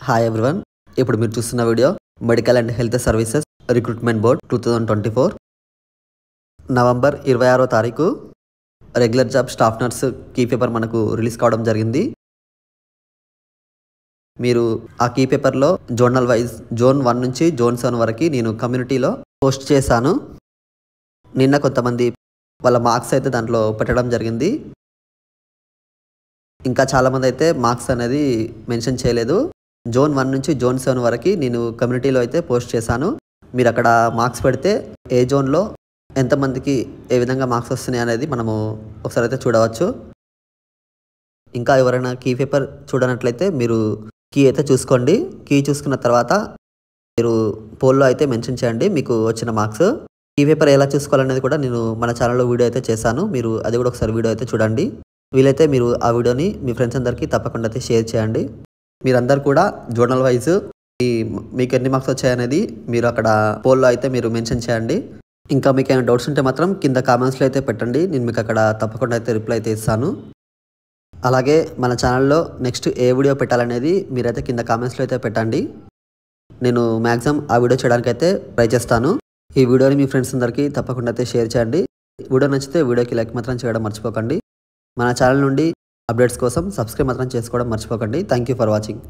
Hi everyone. ఇప్పుడు మీరు చూస్తున్న video medical and health services recruitment board 2024 November 26వ తారీఖు regular job staff nurse key paper మనకు రిలీజ్ కావడం జరిగింది. మీరు ఆ కీ పేపర్లో జోనల్ వైజ్ జోన్ 1 నుంచి జోన్ 7 వరకు నేను కమ్యూనిటీలో పోస్ట్ చేశాను. నిన్న కొంతమంది వాళ్ళ మార్క్స్ అయితే దాంట్లో పెట్టడం జరిగింది. ఇంకా చాలామంది అయితే మార్క్స్ అనేది మెన్షన్ చేయలేదు. జోన్ 1 నుంచి జోన్ 7 వరకు నేను కమ్యూనిటీలో అయితే పోస్ట్ చేశాను. మీరు అక్కడ మార్క్స్ పెడితే ఏ జోన్లో ఎంతమందికి ఏ విధంగా మార్క్స్ వస్తున్నాయి అనేది మనము ఒకసారి అయితే చూడవచ్చు. ఇంకా ఎవరైనా కీ పేపర్ చూడనట్లయితే మీరు కీ అయితే చూసుకోండి. కీ చూసుకున్న తర్వాత మీరు పోల్లో అయితే మెన్షన్ చేయండి మీకు వచ్చిన మార్క్స్. కీ పేపర్ ఎలా చూసుకోవాలనేది కూడా నేను మన ఛానల్లో వీడియో అయితే చేశాను. మీరు అది కూడా ఒకసారి వీడియో అయితే చూడండి. వీలైతే మీరు ఆ వీడియోని మీ ఫ్రెండ్స్ అందరికీ తప్పకుండా అయితే షేర్ చేయండి. మీరందరూ కూడా జోనల్ వైజ్ మీకు ఎన్ని మార్క్స్ వచ్చాయనేది మీరు అక్కడ పోల్లో అయితే మీరు మెన్షన్ చేయండి. ఇంకా మీకు ఏమైనా డౌట్స్ ఉంటే మాత్రం కింద కామెంట్స్లో అయితే పెట్టండి. నేను మీకు అక్కడ తప్పకుండా అయితే రిప్లై అయితే ఇస్తాను. అలాగే మన ఛానల్లో నెక్స్ట్ ఏ వీడియో పెట్టాలనేది మీరైతే కింద కామెంట్స్లో అయితే పెట్టండి. నేను మ్యాక్సిమం ఆ వీడియో చేయడానికి అయితే ట్రై చేస్తాను. ఈ వీడియోని మీ ఫ్రెండ్స్ అందరికీ తప్పకుండా అయితే షేర్ చేయండి. వీడియో నచ్చితే వీడియోకి లైక్ మాత్రం చేయడం మర్చిపోకండి. మన ఛానల్ నుండి అప్డేట్స్ కోసం సబ్స్క్రైబ్ మాత్రం చేసుకోవడం మర్చిపోకండి. Thank you for watching.